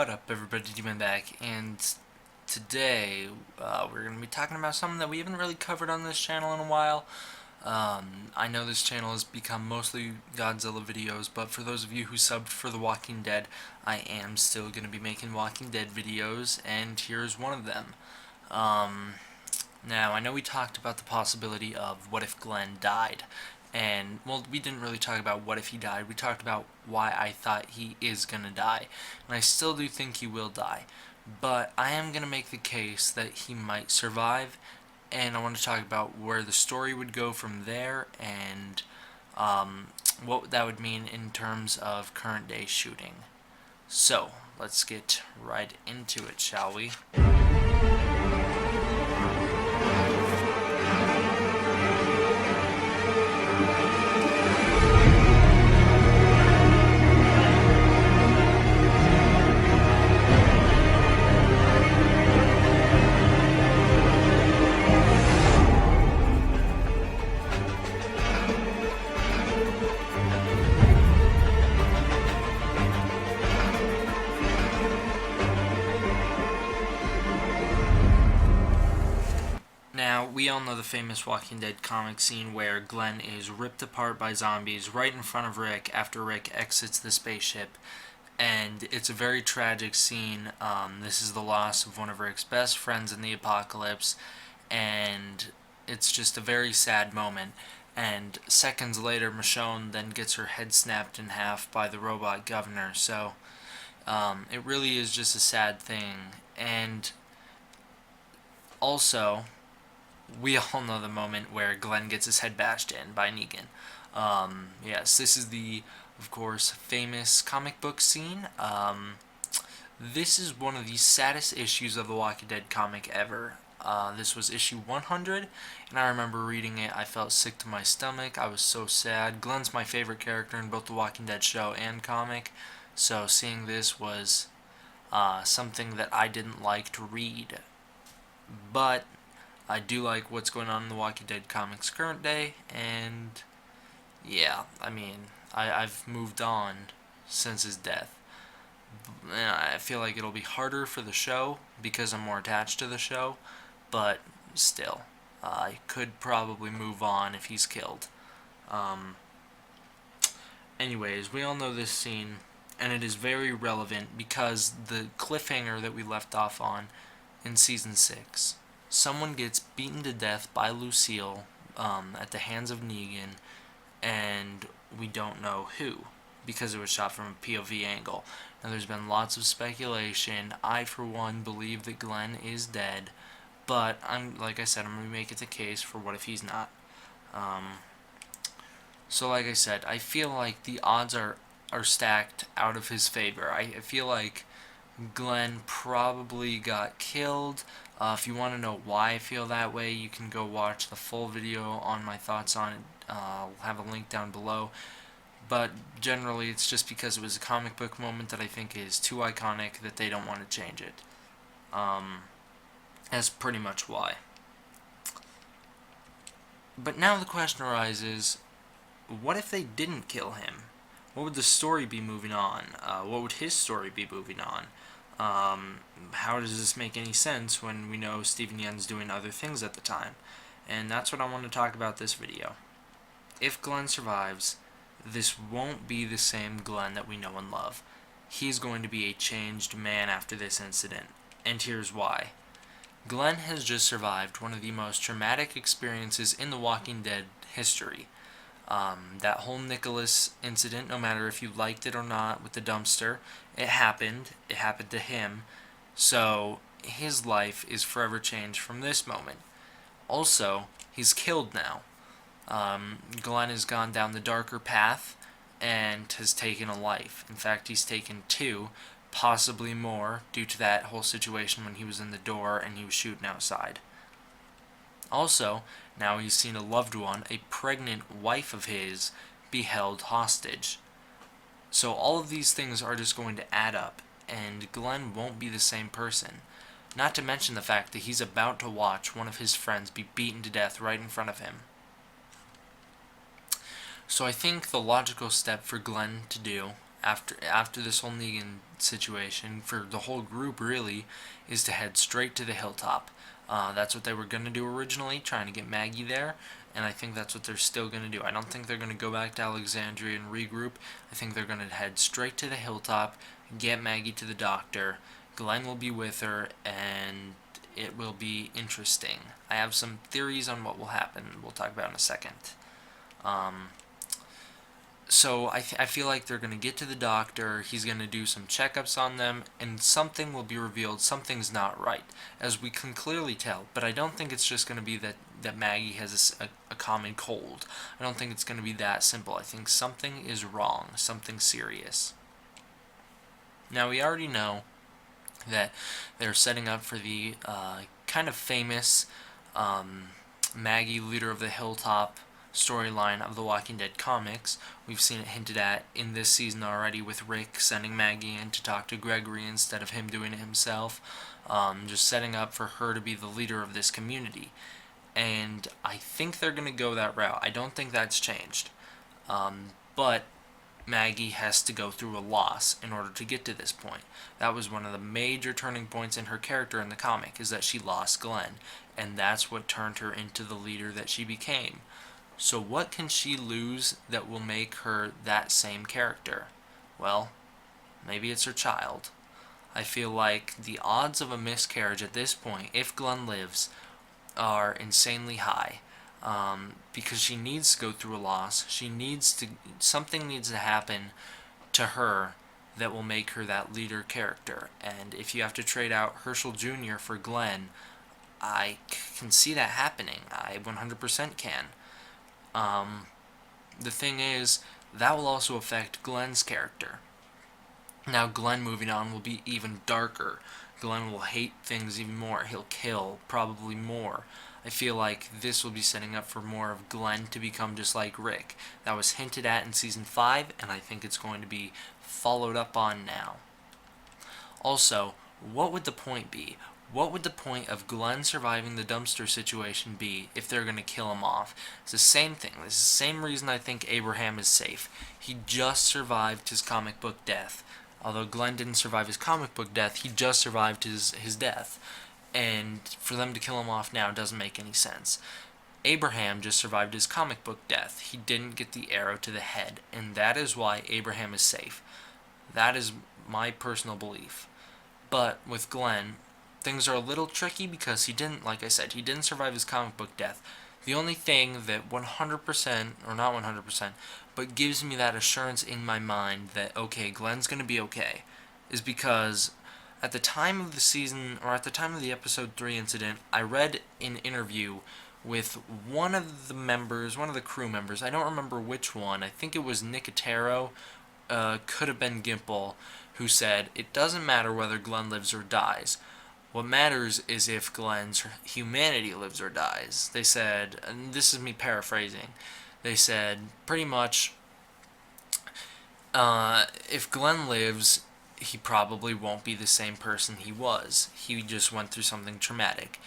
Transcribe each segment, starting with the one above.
What up, everybody? Demon back, and today we're going to be talking about something that we haven't really covered on this channel in a while. I know this channel has become mostly Godzilla videos, but for those of you who subbed for The Walking Dead, I am still going to be making Walking Dead videos, and here's one of them. Now, I know we talked about the possibility of what if Glenn died, and, well, we didn't really talk about what if he died. We talked about why I thought he is gonna die, and I still do think he will die, but I am gonna make the case that he might survive, and I want to talk about where the story would go from there, and what that would mean in terms of current day shooting. So, let's get right into it, shall we? Now, we all know the famous Walking Dead comic scene where Glenn is ripped apart by zombies right in front of Rick after Rick exits the spaceship, and it's a very tragic scene. This is the loss of one of Rick's best friends in the apocalypse, and it's just a very sad moment. And seconds later, Michonne then gets her head snapped in half by the robot governor, so it really is just a sad thing. And also, we all know the moment where Glenn gets his head bashed in by Negan. Yes, this is the, of course, famous comic book scene. This is one of the saddest issues of the Walking Dead comic ever. This was issue 100, and I remember reading it. I felt sick to my stomach. I was so sad. Glenn's my favorite character in both the Walking Dead show and comic, so seeing this was something that I didn't like to read. But I do like what's going on in the Walking Dead comics current day, and yeah, I mean, I've moved on since his death. And I feel like it'll be harder for the show because I'm more attached to the show, but still, I could probably move on if he's killed. Anyways, we all know this scene, and it is very relevant because the cliffhanger that we left off on in Season 6. Someone gets beaten to death by Lucille at the hands of Negan, and we don't know who, because it was shot from a POV angle. Now, there's been lots of speculation. I, for one, believe that Glenn is dead, but like I said, I'm going to make it the case for what if he's not. So like I said, I feel like the odds are stacked out of his favor. I feel like Glenn probably got killed. If you want to know why I feel that way, you can go watch the full video on my thoughts on it. I'll have a link down below. But generally, it's just because it was a comic book moment that I think is too iconic that they don't want to change it. That's pretty much why. But now the question arises, what if they didn't kill him? What would the story be moving on? What would his story be moving on? How does this make any sense when we know Steven Yeun's doing other things at the time? And that's what I want to talk about this video. If Glenn survives, this won't be the same Glenn that we know and love. He's going to be a changed man after this incident, and here's why. Glenn has just survived one of the most traumatic experiences in the Walking Dead history. That whole Nicholas incident, no matter if you liked it or not with the dumpster, it happened to him, so his life is forever changed from this moment. Also, he's killed now. Glenn has gone down the darker path and has taken a life. In fact, he's taken two, possibly more, due to that whole situation when he was in the door and he was shooting outside. Also, now he's seen a loved one, a pregnant wife of his, be held hostage. So all of these things are just going to add up, and Glenn won't be the same person. Not to mention the fact that he's about to watch one of his friends be beaten to death right in front of him. So I think the logical step for Glenn to do after this whole Negan situation, for the whole group really, is to head straight to the hilltop. That's what they were going to do originally, trying to get Maggie there, and I think that's what they're still going to do. I don't think they're going to go back to Alexandria and regroup. I think they're going to head straight to the hilltop, get Maggie to the doctor. Glenn will be with her, and it will be interesting. I have some theories on what will happen. We'll talk about in a second. Um, so I feel like they're going to get to the doctor, he's going to do some checkups on them, and something will be revealed. Something's not right, as we can clearly tell. But I don't think it's just going to be that Maggie has a common cold. I don't think it's going to be that simple. I think something is wrong, something serious. Now, we already know that they're setting up for the kind of famous Maggie, leader of the Hilltop storyline of the Walking Dead comics. We've seen it hinted at in this season already, with Rick sending Maggie in to talk to Gregory instead of him doing it himself. Just setting up for her to be the leader of this community. And I think they're going to go that route. I don't think that's changed. But Maggie has to go through a loss in order to get to this point. That was one of the major turning points in her character in the comic, is that she lost Glenn, and that's what turned her into the leader that she became. So what can she lose that will make her that same character? Well, maybe it's her child. I feel like the odds of a miscarriage at this point, if Glenn lives, are insanely high. Because she needs to go through a loss. Something needs to happen to her that will make her that leader character. And if you have to trade out Herschel Jr. for Glenn, I can see that happening. I 100% can. The thing is, that will also affect Glenn's character. Now, Glenn moving on will be even darker. Glenn will hate things even more. He'll kill, probably more. I feel like this will be setting up for more of Glenn to become just like Rick. That was hinted at in Season 5, and I think it's going to be followed up on now. Also, what would the point be? What would the point of Glenn surviving the dumpster situation be if they're going to kill him off? It's the same thing. It's the same reason I think Abraham is safe. He just survived his comic book death. Although Glenn didn't survive his comic book death, he just survived his death. And for them to kill him off now doesn't make any sense. Abraham just survived his comic book death. He didn't get the arrow to the head, and that is why Abraham is safe. That is my personal belief. But with Glenn, things are a little tricky because he didn't, like I said, he didn't survive his comic book death. The only thing that 100%, or not 100%, but gives me that assurance in my mind that, okay, Glenn's going to be okay, is because at the time of the season, or at the time of the episode 3 incident, I read an interview with one of the crew members. I don't remember which one. I think it was Nicotero, could have been Gimple, who said, it doesn't matter whether Glenn lives or dies. What matters is if Glenn's humanity lives or dies. They said, and this is me paraphrasing, they said, pretty much, if Glenn lives, he probably won't be the same person he was. He just went through something traumatic.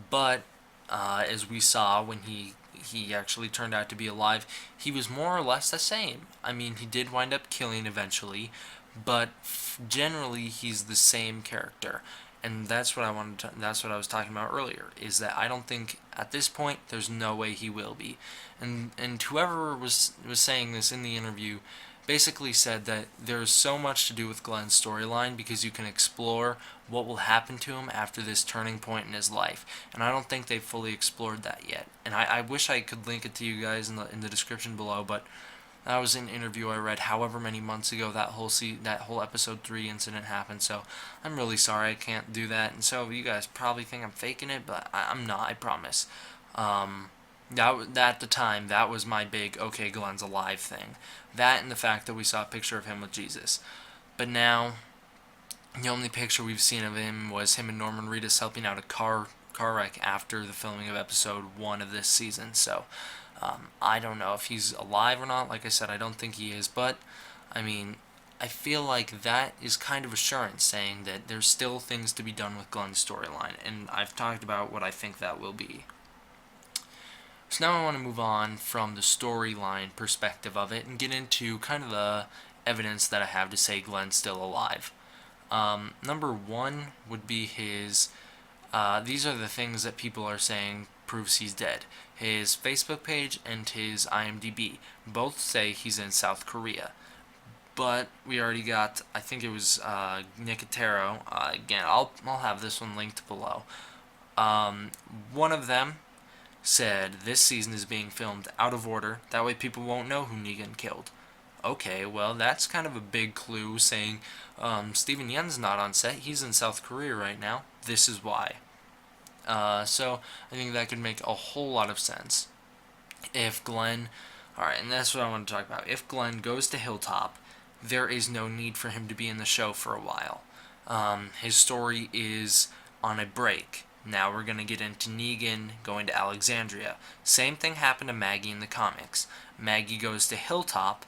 But, as we saw when he actually turned out to be alive, he was more or less the same. I mean, he did wind up killing eventually, but generally he's the same character. And that's what that's what I was talking about earlier, is that I don't think at this point there's no way he will be. And whoever was saying this in the interview basically said that there's so much to do with Glenn's storyline because you can explore what will happen to him after this turning point in his life. And I don't think they've fully explored that yet. And I wish I could link it to you guys in the description below, but that was an interview I read however many months ago that whole episode 3 incident happened. So I'm really sorry I can't do that. And so you guys probably think I'm faking it, but I'm not, I promise. That at the time, that was my big, okay, Glenn's alive thing. That and the fact that we saw a picture of him with Jesus. But now, the only picture we've seen of him was him and Norman Reedus helping out a car wreck after the filming of episode 1 of this season. So I don't know if he's alive or not. Like I said, I don't think he is. But, I mean, I feel like that is kind of assurance, saying that there's still things to be done with Glenn's storyline. And I've talked about what I think that will be. So now I want to move on from the storyline perspective of it and get into kind of the evidence that I have to say Glenn's still alive. Number one would be his. These are the things that people are saying proves he's dead. His Facebook page and his IMDb both say he's in South Korea. But we already got, I think it was Nicotero. Again, I'll have this one linked below. One of them said this season is being filmed out of order. That way people won't know who Negan killed. Okay, well, that's kind of a big clue saying Steven Yeun's not on set. He's in South Korea right now. This is why. So I think that could make a whole lot of sense. If Glenn... Alright, and that's what I want to talk about. If Glenn goes to Hilltop, there is no need for him to be in the show for a while. His story is on a break. Now we're going to get into Negan going to Alexandria. Same thing happened to Maggie in the comics. Maggie goes to Hilltop.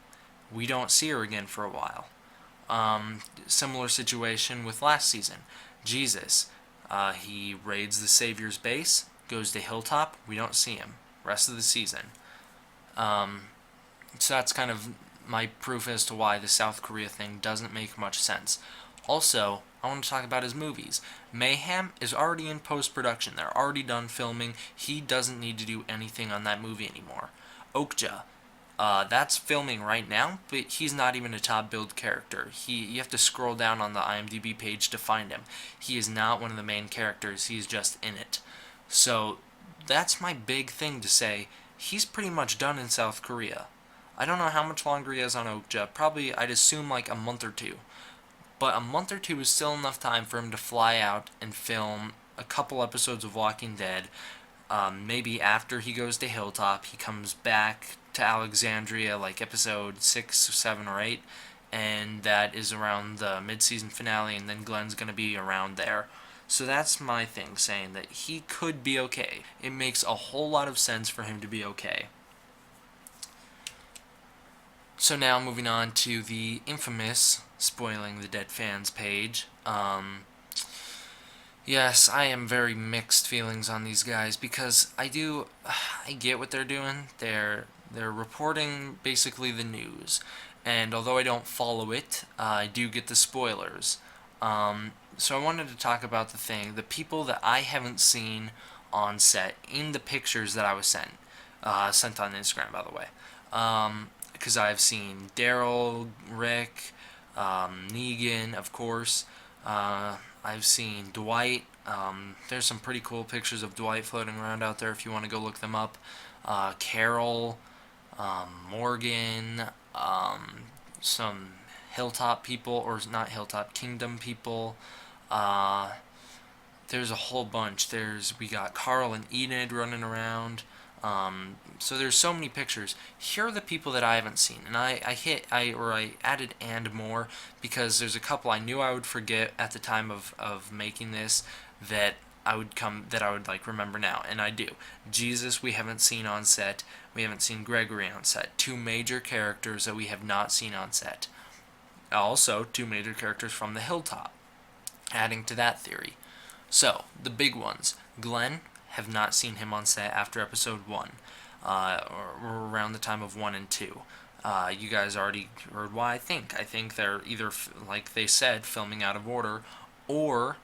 We don't see her again for a while. Similar situation with last season. Jesus. He raids the Savior's base, goes to Hilltop. We don't see him. Rest of the season. So that's kind of my proof as to why the South Korea thing doesn't make much sense. Also, I want to talk about his movies. Mayhem is already in post-production. They're already done filming. He doesn't need to do anything on that movie anymore. Okja, that's filming right now, but he's not even a top billed character. You have to scroll down on the IMDb page to find him. He is not one of the main characters. He's just in it. So that's my big thing to say. He's pretty much done in South Korea. I don't know how much longer he has on Okja. Probably, I'd assume like a month or two. But a month or two is still enough time for him to fly out and film a couple episodes of Walking Dead. Maybe after he goes to Hilltop, he comes back to Alexandria, like episode 6, 7, or 8. And that is around the mid-season finale, and then Glenn's going to be around there. So that's my thing, saying that he could be okay. It makes a whole lot of sense for him to be okay. So now moving on to the infamous Spoiling the Dead Fans page. Yes, I am very mixed feelings on these guys because I get what they're doing. They're reporting basically the news, and although I don't follow it, I do get the spoilers. So I wanted to talk about the people that I haven't seen on set in the pictures that I was sent on Instagram, by the way. Because I've seen Daryl, Rick, Negan, of course. I've seen Dwight. There's some pretty cool pictures of Dwight floating around out there if you want to go look them up. Carol, Morgan, some Hilltop people, or not Hilltop, Kingdom people. There's a whole bunch. We got Carl and Enid running around. So there's so many pictures. Here are the people that I haven't seen, and I added and more because there's a couple I knew I would forget at the time of making this that I would like remember now, and I do. Jesus, we haven't seen on set. We haven't seen Gregory on set. Two major characters that we have not seen on set. Also, two major characters from the Hilltop. Adding to that theory. So, the big ones. Glenn, have not seen him on set after episode 1, or around the time of 1 and 2. You guys already heard why I think. I think they're either, like they said, filming out of order, or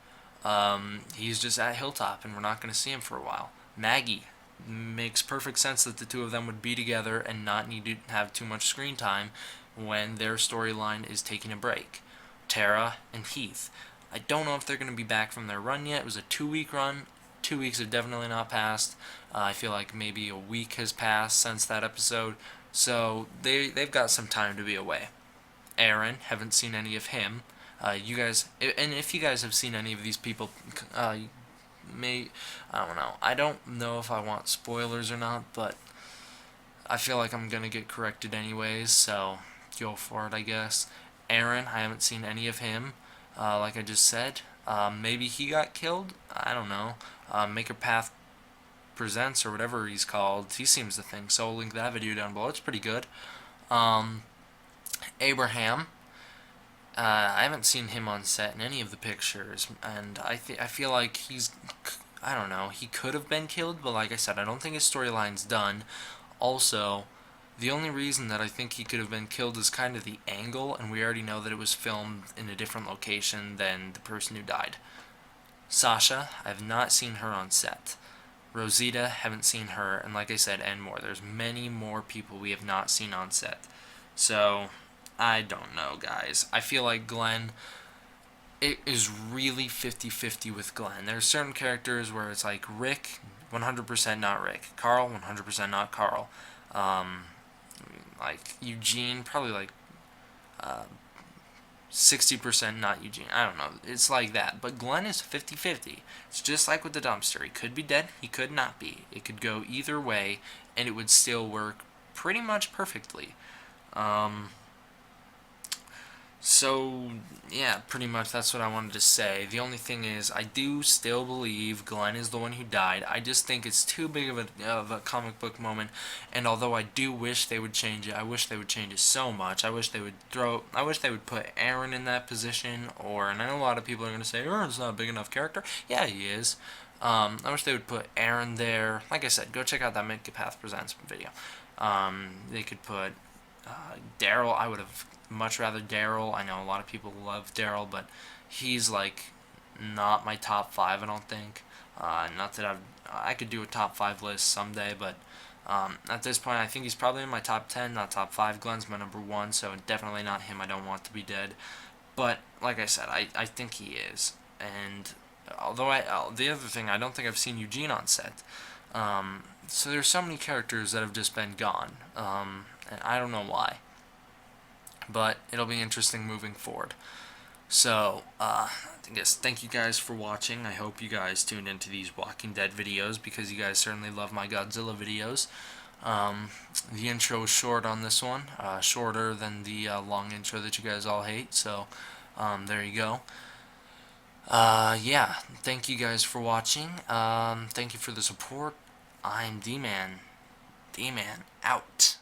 he's just at Hilltop and we're not going to see him for a while. Maggie, makes perfect sense that the two of them would be together and not need to have too much screen time when their storyline is taking a break. Tara and Heath. I don't know if they're going to be back from their run yet. It was a 2-week run. 2 weeks have definitely not passed. I feel like maybe a week has passed since that episode. So they've got some time to be away. Aaron, haven't seen any of him. You guys, and if you guys have seen any of these people, I don't know. I don't know if I want spoilers or not, but I feel like I'm gonna get corrected anyways, so go for it, I guess. Aaron, I haven't seen any of him. Like I just said, maybe he got killed. I don't know. Maker Path Presents or whatever he's called. He seems to think so. I'll link that video down below. It's pretty good. Abraham. I haven't seen him on set in any of the pictures, and I feel like I don't know, he could have been killed, but like I said, I don't think his storyline's done. Also, The only reason that I think he could have been killed is kind of the angle, and we already know that it was filmed in a different location than the person who died. Sasha, I have not seen her on set. Rosita, haven't seen her, and like I said, and more. There's many more people we have not seen on set. So, I don't know, guys. I feel like Glenn, it is really 50-50 with Glenn. There's certain characters where it's like Rick, 100% not Rick. Carl, 100% not Carl. Um, like Eugene, probably like 60% not Eugene. I don't know. It's like that. But Glenn is 50-50. It's just like with the dumpster. He could be dead, he could not be. It could go either way, and it would still work pretty much perfectly. Um, so, yeah, pretty much that's what I wanted to say. The only thing is, I do still believe Glenn is the one who died. I just think it's too big of a comic book moment, and although I do wish they would change it, I wish they would change it so much. I wish they would put Aaron in that position, and I know a lot of people are going to say, Aaron's not a big enough character. Yeah, he is. I wish they would put Aaron there. Like I said, go check out that Midget Path Presents video. They could put Daryl. I would have much rather Daryl. I know a lot of people love Daryl, but he's like not my top five. I don't think. Not that I could do a top five list someday, but at this point, I think he's probably in my top 10, not top five. Glenn's my number one, so definitely not him. I don't want to be dead. But like I said, I think he is. And although the other thing, I don't think I've seen Eugene on set. So there's so many characters that have just been gone, and I don't know why. But it'll be interesting moving forward. So, I guess thank you guys for watching. I hope you guys tuned into these Walking Dead videos because you guys certainly love my Godzilla videos. The intro is short on this one, shorter than the long intro that you guys all hate. So, there you go. Yeah, thank you guys for watching. Thank you for the support. I'm D-Man. D-Man out.